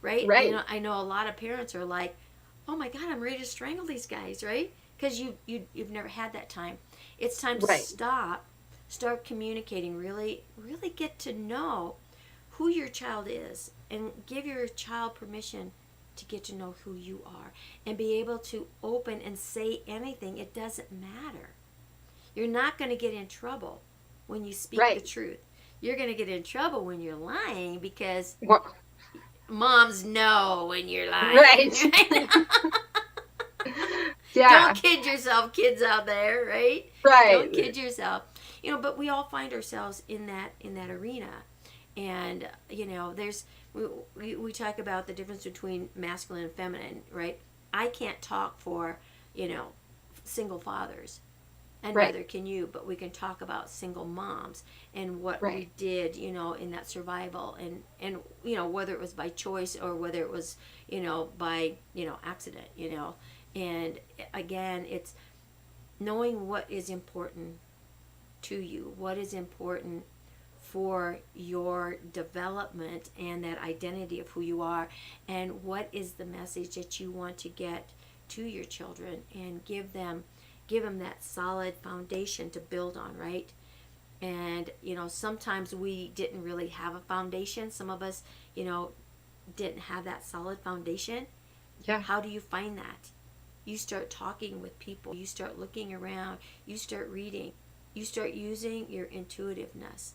Right? I know a lot of parents are like, oh my God, I'm ready to strangle these guys, right? Because you've never had that time. It's time to start communicating, really get to know who your child is and give your child permission to get to know who you are and be able to open and say anything. It doesn't matter. You're not going to get in trouble when you speak the truth. You're going to get in trouble when you're lying because... moms know when you're lying. Right. Yeah. Don't kid yourself, kids out there, right? Right. Don't kid yourself. But we all find ourselves in that arena. And, there's we talk about the difference between masculine and feminine, right? I can't talk for, single fathers. And neither can you, but we can talk about single moms and what we did, in that survival and whether it was by choice or whether it was, by, accident, And again, it's knowing what is important to you, what is important for your development and that identity of who you are, and what is the message that you want to get to your children and give them that solid foundation to build on, right? And, sometimes we didn't really have a foundation. Some of us, didn't have that solid foundation. Yeah. How do you find that? You start talking with people. You start looking around. You start reading. You start using your intuitiveness.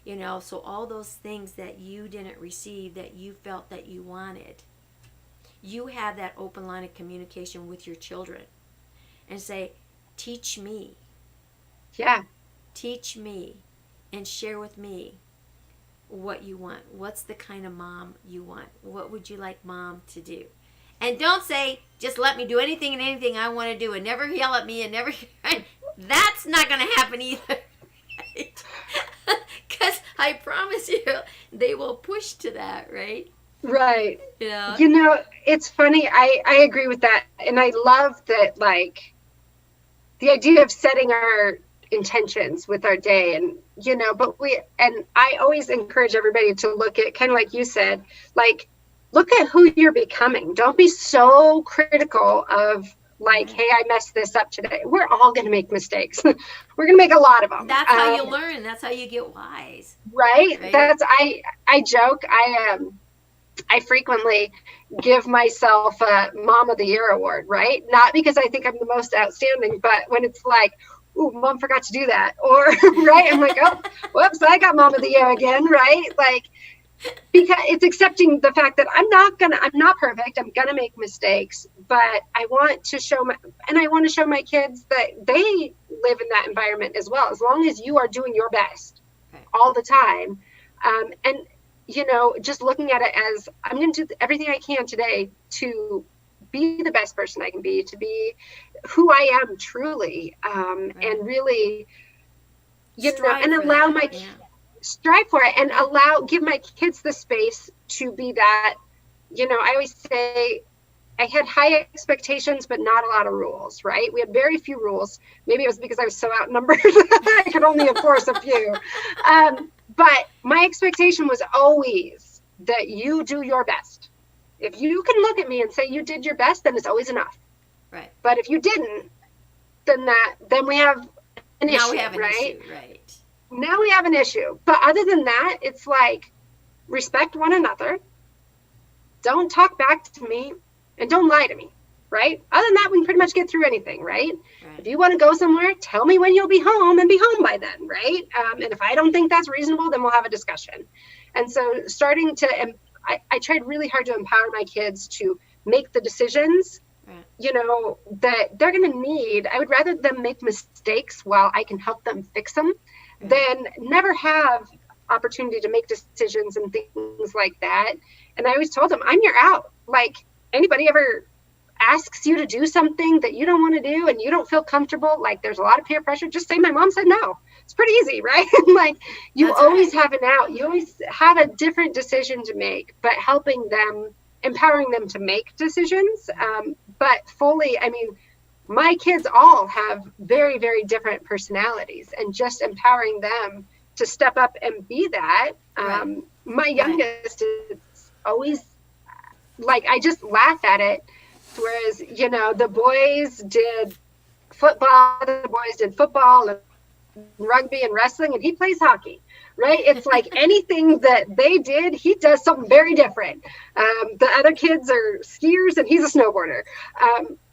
So all those things that you didn't receive that you felt that you wanted, you have that open line of communication with your children and say, teach me. Yeah. Teach me and share with me what you want. What's the kind of mom you want? What would you like mom to do? And don't say, just let me do anything and anything I want to do and never yell at me and never... That's not going to happen either. Because I promise you, they will push to that, right? Right. You know? You know, it's funny. I agree with that. And I love that, like, the idea of setting our intentions with our day. And, you know, and I always encourage everybody to look at, kind of like you said, like, look at who you're becoming. Don't be so critical of, like, hey, I messed this up today. We're all going to make mistakes. We're going to make a lot of them. That's how you learn. That's how you get wise. Right? Right? I joke. I frequently give myself a Mom of the Year award, right? Not because I think I'm the most outstanding, but when it's like, ooh, Mom forgot to do that. Or, right? I'm like, oh, whoops, I got Mom of the Year again, right? Like, because it's accepting the fact that I'm not perfect. I'm going to make mistakes, but I want to show my kids that they live in that environment as well, as long as you are doing your best all the time. And, you know, just looking at it as I'm going to do everything I can today to be the best person I can be, to be who I am truly, and really, you know, and allow my strive for it and give my kids the space to be that. You know, I always say I had high expectations, but not a lot of rules, right? We had very few rules. Maybe it was because I was so outnumbered. I could only enforce a few. But my expectation was always that you do your best. If you can look at me and say you did your best, then it's always enough. Right. But if you didn't, then we have an issue, right? Right. Now we have an issue. But other than that, it's like, respect one another. Don't talk back to me and don't lie to me, right? Other than that, we can pretty much get through anything, right? If you want to go somewhere, tell me when you'll be home and be home by then, right? And if I don't think that's reasonable, then we'll have a discussion. And so I tried really hard to empower my kids to make the decisions, you know, that they're going to need. I would rather them make mistakes while I can help them fix them than never have opportunity to make decisions and things like that. And I always told them, I'm your out. Like, anybody ever asks you to do something that you don't want to do and you don't feel comfortable, like there's a lot of peer pressure, just say my mom said no. It's pretty easy, right? Like, you always have an out. You always have a different decision to make, but empowering them to make decisions. But fully, I mean, my kids all have very, very different personalities, and just empowering them to step up and be that. My youngest is always like, I just laugh at it. Whereas, you know, the boys did football and rugby and wrestling, and he plays hockey, right? It's like anything that they did, he does something very different. The other kids are skiers and he's a snowboarder.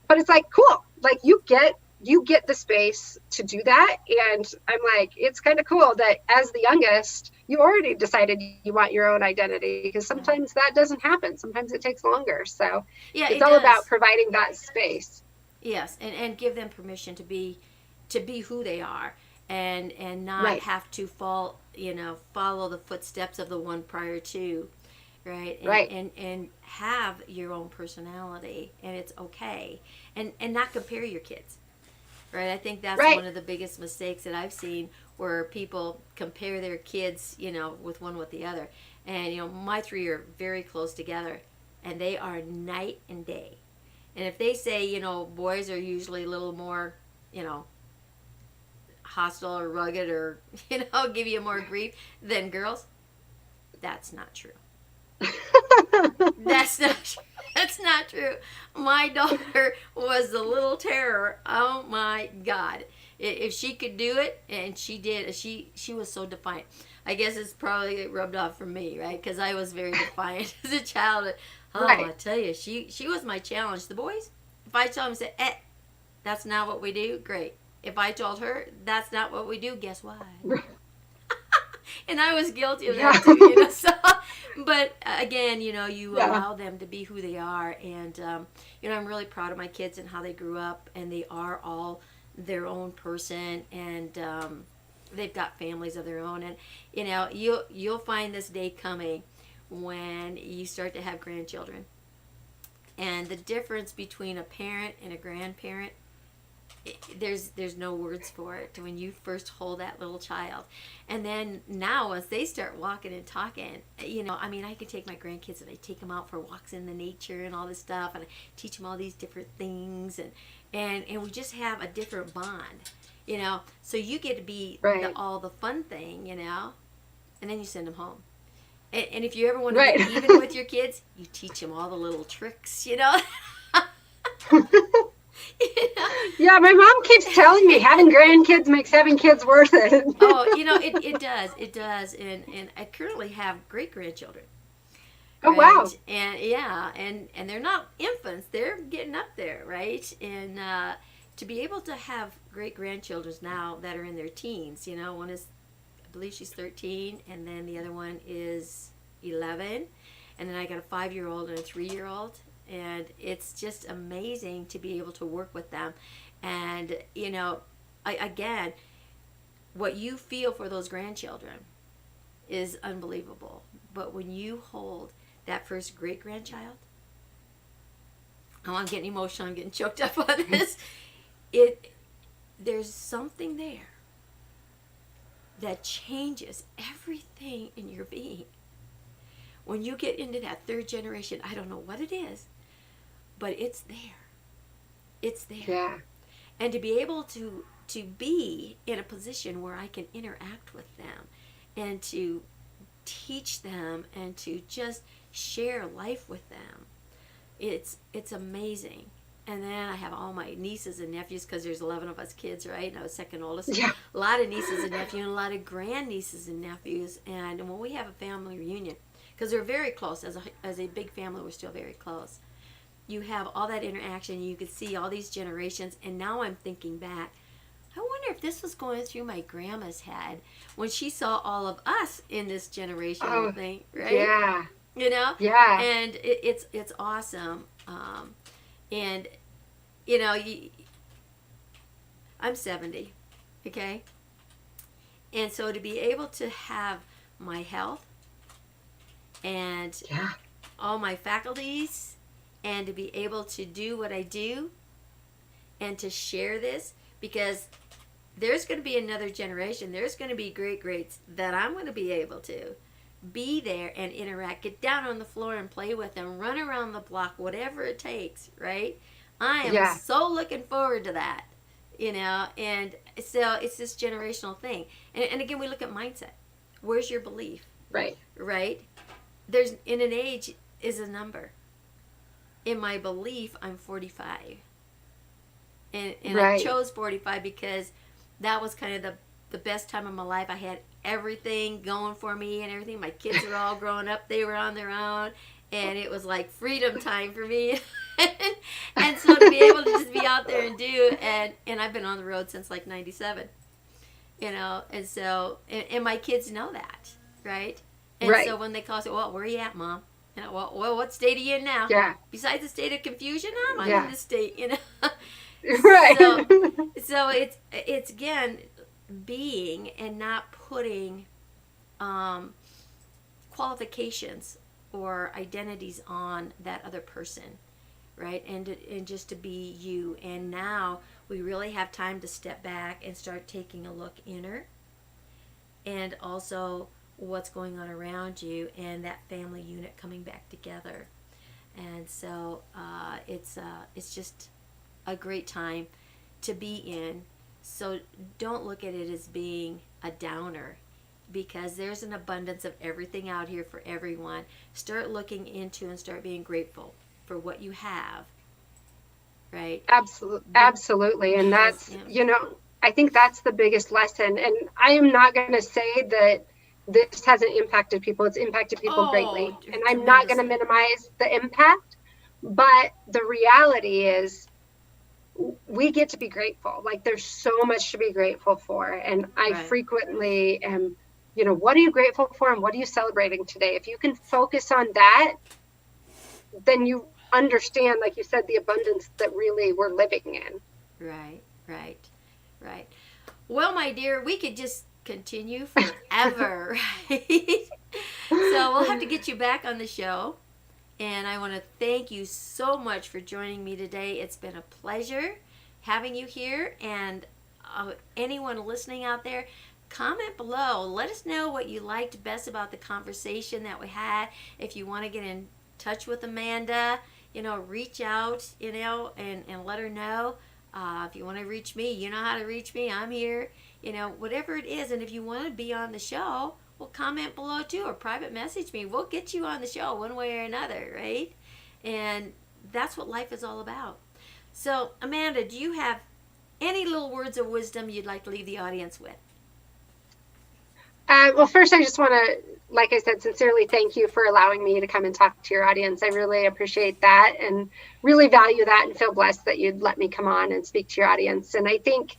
But it's like, cool. Like, you get the space to do that. And I'm like, it's kind of cool that as the youngest, you already decided you want your own identity, because sometimes that doesn't happen. Sometimes it takes longer. So it's all about providing that space. Yes. And give them permission to be who they are, and not have to follow the footsteps of the one prior to, right? And have your own personality, and it's okay. And not compare your kids. Right, I think that's one of the biggest mistakes that I've seen, where people compare their kids, you know, with the other. And, you know, my three are very close together, and they are night and day. And if they say, you know, boys are usually a little more, you know, hostile or rugged, or, you know, give you more grief than girls, that's not true. That's not true. My daughter was the little terror. Oh my God. If she could do it, and she did, she was so defiant. I guess it's probably rubbed off from me, right? Because I was very defiant as a child. I tell you, she was my challenge. The boys, if I told them, say, that's not what we do, great. If I told her, that's not what we do, guess why? And I was guilty of that too, you know. So, but again, you know, you allow them to be who they are, and you know, I'm really proud of my kids and how they grew up, and they are all their own person, and they've got families of their own, and you know, you'll find this day coming when you start to have grandchildren, and the difference between a parent and a grandparent there's no words for it when you first hold that little child. And then now once they start walking and talking, I mean, I can take my grandkids and I take them out for walks in the nature and all this stuff, and I teach them all these different things, and we just have a different bond. So you get to be Right. all the fun thing, and then you send them home. And if you ever want to Right. get even with your kids, you teach them all the little tricks. Yeah, my mom keeps telling me having grandkids makes having kids worth it. Oh, it does. And I currently have great grandchildren. Oh, Right? wow. And yeah, and they're not infants; they're getting up there, right? And to be able to have great grandchildren now that are in their teens, one is, I believe she's 13, and then the other one is 11, and then I got a 5-year-old and a 3-year-old, and it's just amazing to be able to work with them. And again, what you feel for those grandchildren is unbelievable. But when you hold that first great grandchild, oh, I'm getting emotional, I'm getting choked up on this. There's something there that changes everything in your being. When you get into that third generation, I don't know what it is, but it's there. It's there. Yeah. And to be able to be in a position where I can interact with them and to teach them and to just share life with them, it's amazing. And then I have all my nieces and nephews, because there's 11 of us kids, right? And I was second oldest. Yeah. A lot of nieces and nephews and a lot of grandnieces and nephews. And when we have a family reunion, because they're very close, as a big family, we're still very close. You have all that interaction, you can see all these generations, and now I'm thinking back, I wonder if this was going through my grandma's head when she saw all of us in this generational thing, right? Yeah. Yeah. And it's awesome. And I'm 70, okay? And so to be able to have my health and Yeah. all my faculties, and to be able to do what I do and to share this, because there's going to be another generation, there's going to be greats that I'm going to be able to be there and interact, get down on the floor and play with them, run around the block, whatever it takes, right? I am so looking forward to that, and so it's this generational thing. And again, we look at mindset. Where's your belief? Right. Right? There's, in an age is a number. In my belief, I'm 45. And I chose 45 because that was kind of the best time of my life. I had everything going for me and everything. My kids were all grown up. They were on their own. And it was like freedom time for me. And so to be able to just be out there and do, and I've been on the road since like 97. And so, and my kids know that, right? And so when they call, say, well, where are you at, Mom? Well, what state are you in now? Yeah. Besides the state of confusion, I'm in this state, Right. So it's again being and not putting qualifications or identities on that other person, right? And just to be you. And now we really have time to step back and start taking a look inner, and also what's going on around you, and that family unit coming back together. And so it's just a great time to be in. So don't look at it as being a downer, because there's an abundance of everything out here for everyone. Start looking into and start being grateful for what you have, right? Absolutely. And that's, I think that's the biggest lesson. And I am not going to say that this hasn't impacted people. It's impacted people greatly. And I'm not going to minimize the impact. But the reality is we get to be grateful. Like, there's so much to be grateful for. And I frequently am, what are you grateful for and what are you celebrating today? If you can focus on that, then you understand, like you said, the abundance that really we're living in. Right. Well, my dear, we could just continue forever, right? So we'll have to get you back on the show. And I want to thank you so much for joining me today. It's been a pleasure having you here. And anyone listening out there, comment below. Let us know what you liked best about the conversation that we had. If you want to get in touch with Amanda, reach out, and let her know. If you want to reach me, you know how to reach me. I'm here, whatever it is. And if you want to be on the show, well, comment below too, or private message me. We'll get you on the show one way or another, right? And that's what life is all about. So, Amanda, do you have any little words of wisdom you'd like to leave the audience with? Well, first, I just want to, like I said, sincerely thank you for allowing me to come and talk to your audience. I really appreciate that and really value that, and feel blessed that you'd let me come on and speak to your audience. And I think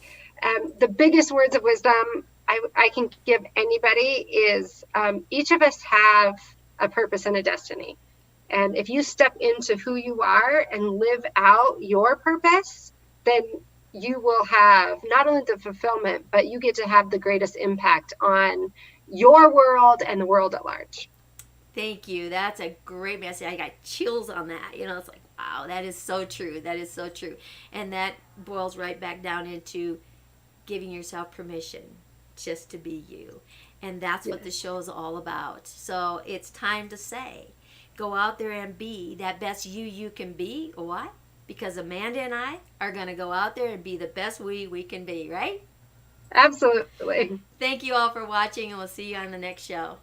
the biggest words of wisdom I can give anybody is each of us have a purpose and a destiny. And if you step into who you are and live out your purpose, then you will have not only the fulfillment, but you get to have the greatest impact on your world and the world at large. Thank you. That's a great message. I got chills on that. It's like, wow, that is so true. That is so true. And that boils right back down into giving yourself permission just to be you. And that's what the show is all about. So it's time to say, go out there and be that best you can be. Why? Because Amanda and I are going to go out there and be the best we can be, right? Absolutely. Thank you all for watching, and we'll see you on the next show.